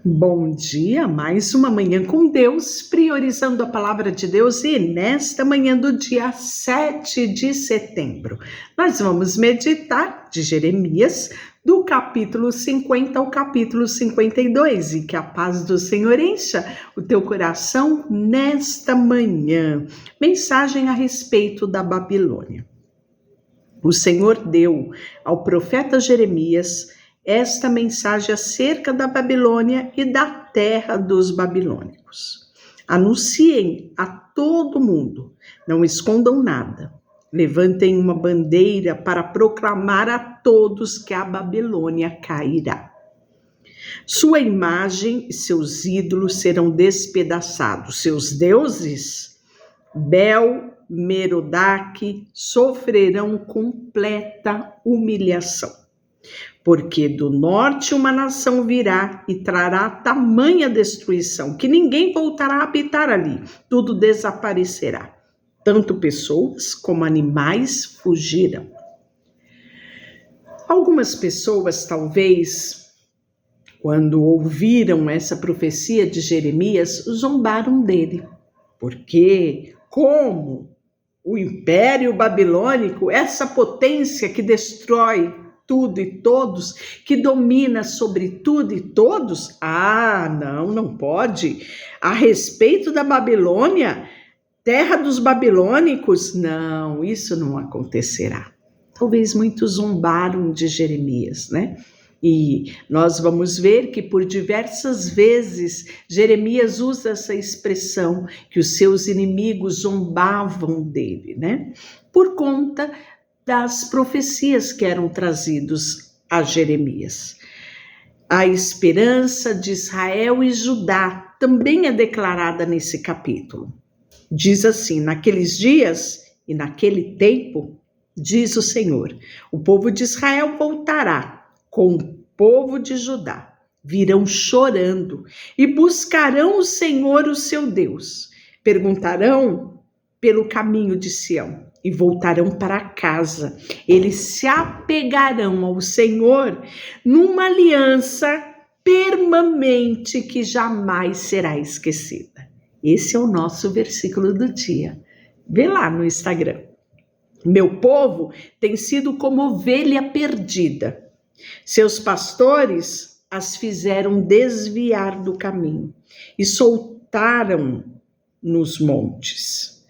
Bom dia, mais uma manhã com Deus, priorizando a palavra de Deus, e nesta manhã do dia 7 de setembro, nós vamos meditar de Jeremias, do capítulo 50 ao capítulo 52, e que a paz do Senhor encha o teu coração nesta manhã. Mensagem a respeito da Babilônia. O Senhor deu ao profeta Jeremias esta mensagem acerca da Babilônia e da terra dos babilônicos. Anunciem a todo mundo, não escondam nada. Levantem uma bandeira para proclamar a todos que a Babilônia cairá. Sua imagem e seus ídolos serão despedaçados. Seus deuses, Bel, Merodach, sofrerão completa humilhação. Porque do norte uma nação virá e trará tamanha destruição, que ninguém voltará a habitar ali, tudo desaparecerá. Tanto pessoas como animais fugirão. Algumas pessoas, talvez, quando ouviram essa profecia de Jeremias, zombaram dele. Porque, como o Império Babilônico, essa potência que destrói tudo e todos, que domina sobre tudo e todos? Não pode. A respeito da Babilônia, terra dos babilônicos, não, isso não acontecerá. Talvez muitos zombaram de Jeremias, né? E nós vamos ver que por diversas vezes Jeremias usa essa expressão, que os seus inimigos zombavam dele, né? Por conta das profecias que eram trazidas a Jeremias. A esperança de Israel e Judá também é declarada nesse capítulo. Diz assim: naqueles dias e naquele tempo, diz o Senhor, o povo de Israel voltará com o povo de Judá. Virão chorando e buscarão o Senhor, o seu Deus. Perguntarão pelo caminho de Sião e voltarão para casa. Eles se apegarão ao Senhor numa aliança permanente que jamais será esquecida. Esse é o nosso versículo do dia. Vê lá no Instagram. Meu povo tem sido como ovelha perdida. Seus pastores as fizeram desviar do caminho e soltaram nos montes.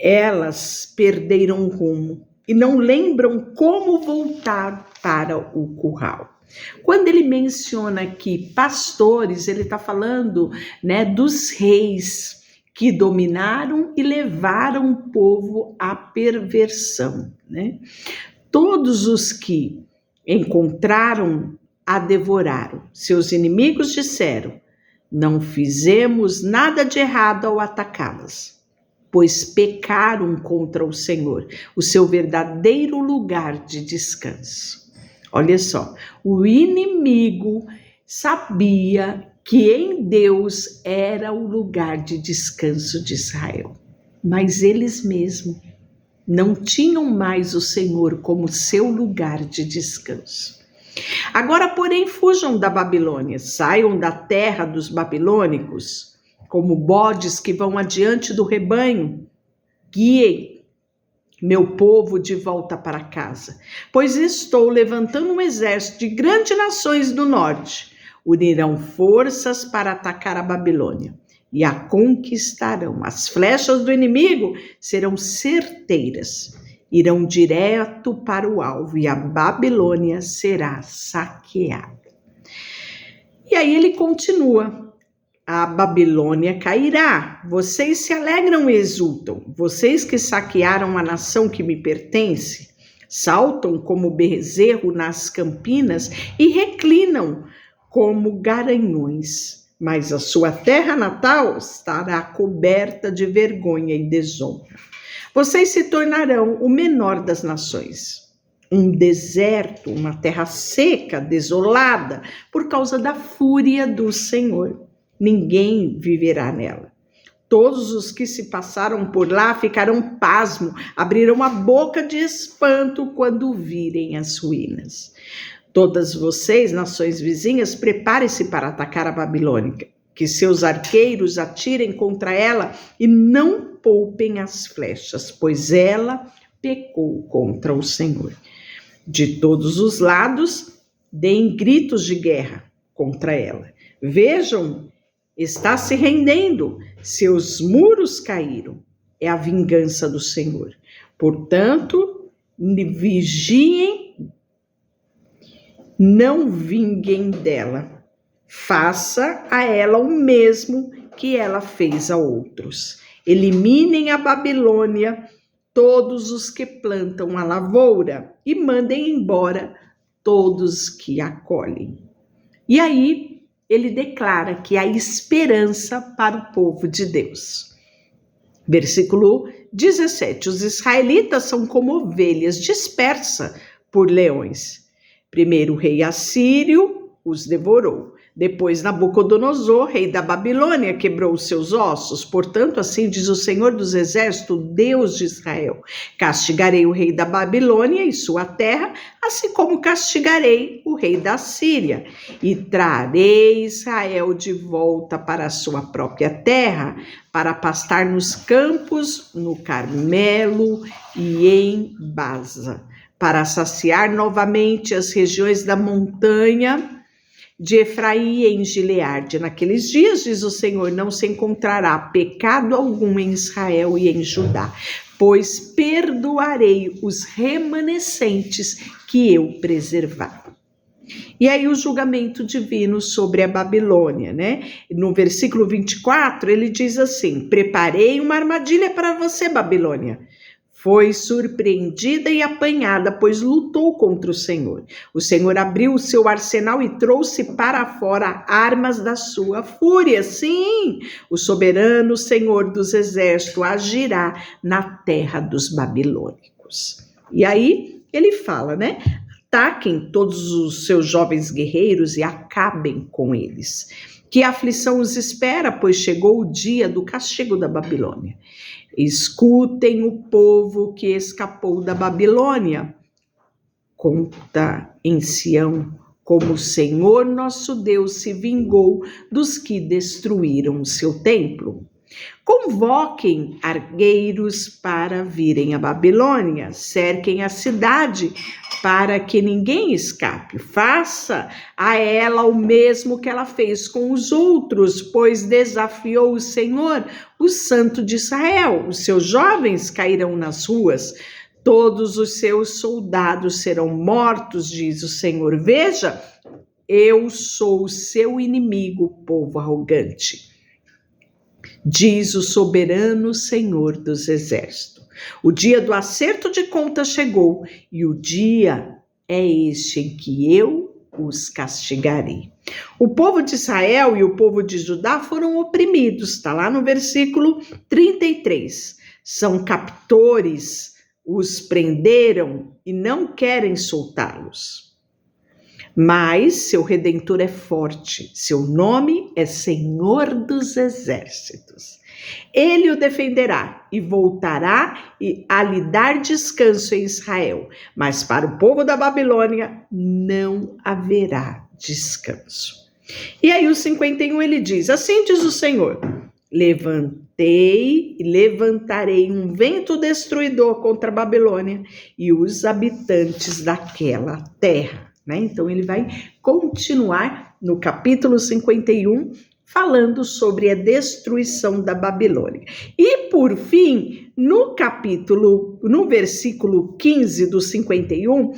Elas perderam o rumo e não lembram como voltar para o curral. Quando ele menciona aqui pastores, ele está falando, né, dos reis que dominaram e levaram o povo à perversão, né? Todos os que encontraram a devoraram. Seus inimigos disseram: não fizemos nada de errado ao atacá-las, pois pecaram contra o Senhor, o seu verdadeiro lugar de descanso. Olha só, o inimigo sabia que em Deus era o lugar de descanso de Israel, mas eles mesmos não tinham mais o Senhor como seu lugar de descanso. Agora, porém, fujam da Babilônia, saiam da terra dos babilônicos, como bodes que vão adiante do rebanho. Guiem meu povo de volta para casa, pois estou levantando um exército de grandes nações do norte. Unirão forças para atacar a Babilônia e a conquistarão. As flechas do inimigo serão certeiras, irão direto para o alvo e a Babilônia será saqueada. E aí ele continua: a Babilônia cairá, vocês se alegram e exultam, vocês que saquearam a nação que me pertence, saltam como bezerro nas campinas e reclinam como garanhões, mas a sua terra natal estará coberta de vergonha e desonra. Vocês se tornarão o menor das nações, um deserto, uma terra seca, desolada, por causa da fúria do Senhor. Ninguém viverá nela. Todos os que se passaram por lá ficaram pasmos, abriram a boca de espanto quando virem as ruínas. Todas vocês, nações vizinhas, preparem-se para atacar a Babilônia, que seus arqueiros atirem contra ela e não poupem as flechas, pois ela pecou contra o Senhor. De todos os lados, deem gritos de guerra contra ela. Vejam, está se rendendo, seus muros caíram. É a vingança do Senhor. Portanto, vigiem, não vinguem dela. Faça a ela o mesmo que ela fez a outros. Eliminem a Babilônia, todos os que plantam a lavoura, e mandem embora todos que a colhem. E aí ele declara que há esperança para o povo de Deus. Versículo 17. Os israelitas são como ovelhas dispersas por leões. Primeiro o rei assírio os devorou. Depois Nabucodonosor, rei da Babilônia, quebrou os seus ossos. Portanto, assim diz o Senhor dos Exércitos, Deus de Israel: castigarei o rei da Babilônia e sua terra, assim como castigarei o rei da Síria, e trarei Israel de volta para a sua própria terra, para pastar nos campos, no Carmelo e em Baza, para saciar novamente as regiões da montanha de Efraim e em Gileade. Naqueles dias, diz o Senhor, não se encontrará pecado algum em Israel e em Judá, pois perdoarei os remanescentes que eu preservar. E aí o julgamento divino sobre a Babilônia, né? No versículo 24, ele diz assim: preparei uma armadilha para você, Babilônia. Foi surpreendida e apanhada, pois lutou contra o Senhor. O Senhor abriu o seu arsenal e trouxe para fora armas da sua fúria. Sim, o soberano Senhor dos exércitos agirá na terra dos babilônicos. E aí ele fala, né? Ataquem todos os seus jovens guerreiros e acabem com eles. Que aflição os espera, pois chegou o dia do castigo da Babilônia. Escutem o povo que escapou da Babilônia. Conta em Sião como o Senhor nosso Deus se vingou dos que destruíram o seu templo. Convoquem argueiros para virem à Babilônia, cerquem a cidade para que ninguém escape. Faça a ela o mesmo que ela fez com os outros, pois desafiou o Senhor, o Santo de Israel. Os seus jovens cairão nas ruas, todos os seus soldados serão mortos, diz o Senhor. Veja, eu sou o seu inimigo, povo arrogante, diz o soberano Senhor dos exércitos. O dia do acerto de contas chegou, e o dia é este em que eu os castigarei. O povo de Israel e o povo de Judá foram oprimidos, está lá no versículo 33. São captores, os prenderam e não querem soltá-los. Mas seu Redentor é forte, seu nome é Senhor dos Exércitos. Ele o defenderá e voltará a lhe dar descanso em Israel, mas para o povo da Babilônia não haverá descanso. E aí o 51 ele diz, assim diz o Senhor, levantarei um vento destruidor contra a Babilônia e os habitantes daquela terra. Então ele vai continuar no capítulo 51, falando sobre a destruição da Babilônia. E por fim, no versículo 15 do 51,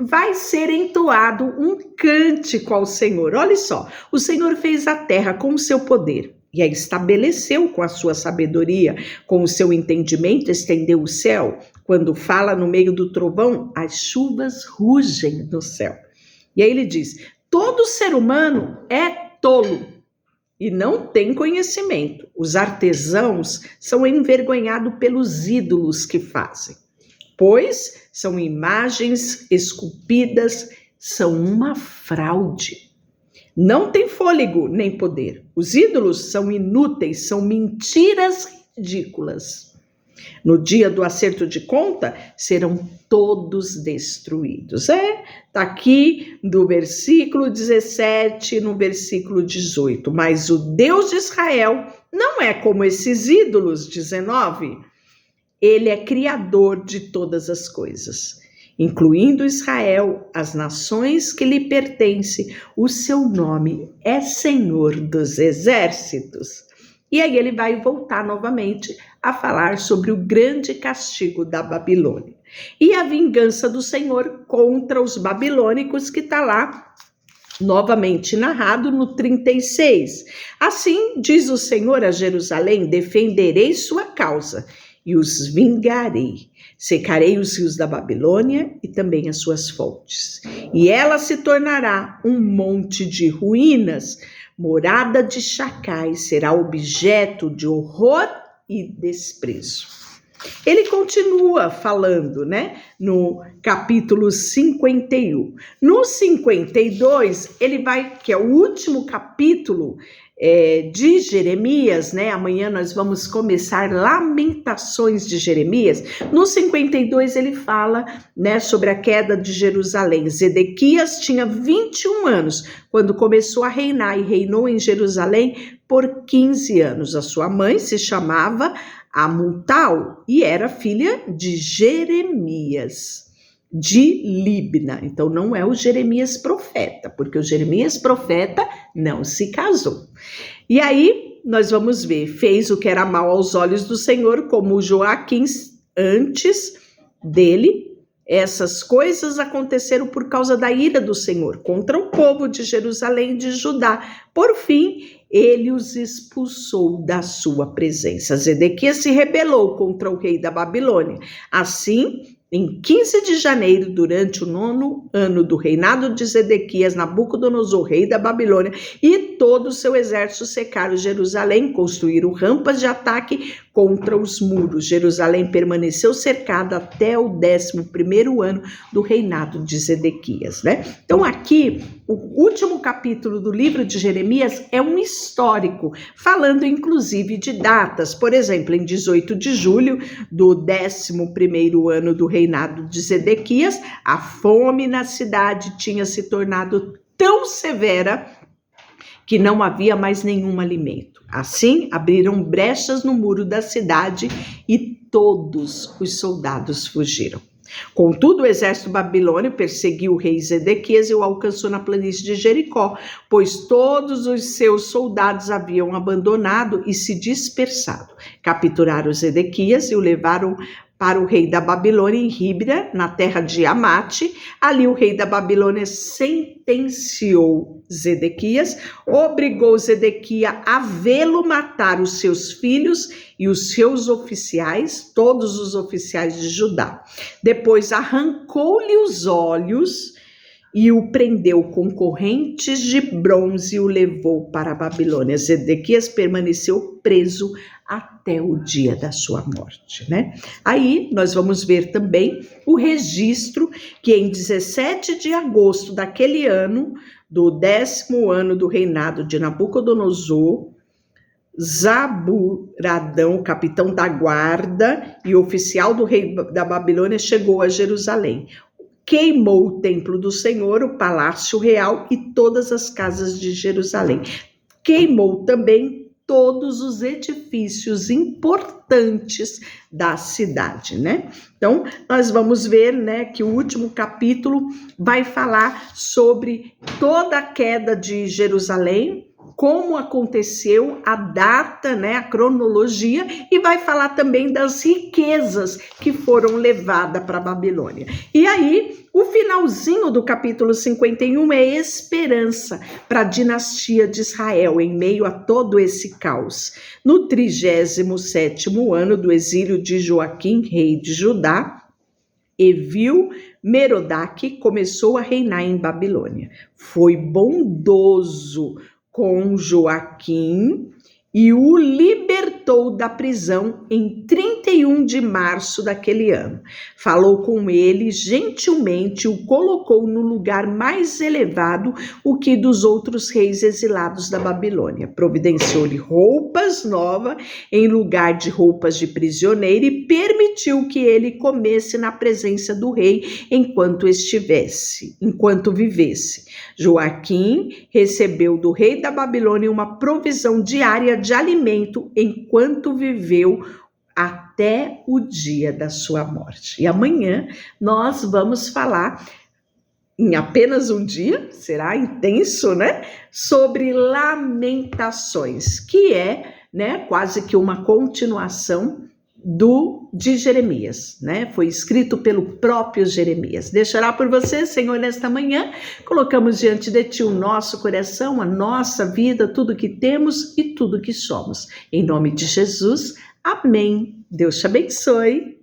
vai ser entoado um cântico ao Senhor. Olha só, o Senhor fez a terra com o seu poder e a estabeleceu com a sua sabedoria, com o seu entendimento, estendeu o céu. Quando fala no meio do trovão, as chuvas rugem no céu. E aí ele diz, todo ser humano é tolo e não tem conhecimento. Os artesãos são envergonhados pelos ídolos que fazem, pois são imagens esculpidas, são uma fraude. Não tem fôlego nem poder. Os ídolos são inúteis, são mentiras ridículas. No dia do acerto de conta, serão todos destruídos. Está aqui do versículo 17 no versículo 18. Mas o Deus de Israel não é como esses ídolos, 19. Ele é criador de todas as coisas, incluindo Israel, as nações que lhe pertencem. O seu nome é Senhor dos Exércitos. E aí ele vai voltar novamente a falar sobre o grande castigo da Babilônia. E a vingança do Senhor contra os babilônicos, que está lá novamente narrado no 36. Assim diz o Senhor a Jerusalém: defenderei sua causa e os vingarei. Secarei os rios da Babilônia e também as suas fontes. E ela se tornará um monte de ruínas, morada de chacais, será objeto de horror e desprezo. Ele continua falando, no capítulo 51. No 52, ele vai, que é o último capítulo de Jeremias, amanhã nós vamos começar Lamentações de Jeremias. No 52 ele fala, sobre a queda de Jerusalém. Zedequias tinha 21 anos quando começou a reinar e reinou em Jerusalém por 15 anos. A sua mãe se chamava Amutal e era filha de Jeremias de Libna. Então não é o Jeremias profeta, porque o Jeremias profeta não se casou. E aí nós vamos ver, fez o que era mal aos olhos do Senhor, como Joaquim antes dele. Essas coisas aconteceram por causa da ira do Senhor contra o povo de Jerusalém e de Judá. Por fim, ele os expulsou da sua presença. Zedequias se rebelou contra o rei da Babilônia. Assim, em 15 de janeiro, durante o 9º ano do reinado de Zedequias, Nabucodonosor, rei da Babilônia, e todo o seu exército cercaram Jerusalém, construíram rampas de ataque contra os muros. Jerusalém permaneceu cercada até o 11º ano do reinado de Zedequias, Então aqui, o último capítulo do livro de Jeremias é um histórico, falando inclusive de datas. Por exemplo, em 18 de julho do 11º ano do reinado de Zedequias, a fome na cidade tinha se tornado tão severa que não havia mais nenhum alimento. Assim, abriram brechas no muro da cidade e todos os soldados fugiram. Contudo, o exército babilônio perseguiu o rei Zedequias e o alcançou na planície de Jericó, pois todos os seus soldados haviam abandonado e se dispersado. Capturaram Zedequias e o levaram para o rei da Babilônia em Ribla, na terra de Amate. Ali o rei da Babilônia sentenciou Zedequias, obrigou Zedequias a vê-lo matar os seus filhos e os seus oficiais, todos os oficiais de Judá. Depois arrancou-lhe os olhos e o prendeu com correntes de bronze e o levou para a Babilônia. Zedequias permaneceu preso até o dia da sua morte, Aí nós vamos ver também o registro que em 17 de agosto daquele ano, do 10º ano do reinado de Nabucodonosor, Zaburadão, capitão da guarda e oficial do rei da Babilônia, chegou a Jerusalém. Queimou o templo do Senhor, o palácio real e todas as casas de Jerusalém. Queimou também todos os edifícios importantes da cidade, Então, nós vamos ver, que o último capítulo vai falar sobre toda a queda de Jerusalém, como aconteceu, a data, a cronologia, e vai falar também das riquezas que foram levadas para a Babilônia. E aí, o finalzinho do capítulo 51 é esperança para a dinastia de Israel, em meio a todo esse caos. No 37º ano do exílio de Joaquim, rei de Judá, Evil-Merodach começou a reinar em Babilônia. Foi bondoso com Joaquim e o libertou da prisão em 31 de março daquele ano. Falou com ele gentilmente, o colocou no lugar mais elevado, o que dos outros reis exilados da Babilônia. Providenciou-lhe roupas novas em lugar de roupas de prisioneiro e permitiu que ele comesse na presença do rei enquanto vivesse. Joaquim recebeu do rei da Babilônia uma provisão diária de alimento enquanto viveu até o dia da sua morte. E amanhã nós vamos falar, em apenas um dia, será intenso, né? Sobre Lamentações, que é, né, quase que uma continuação de Jeremias, né? Foi escrito pelo próprio Jeremias. Deixará por você, Senhor, nesta manhã, colocamos diante de Ti o nosso coração, a nossa vida, tudo que temos e tudo que somos. Em nome de Jesus, amém. Deus te abençoe.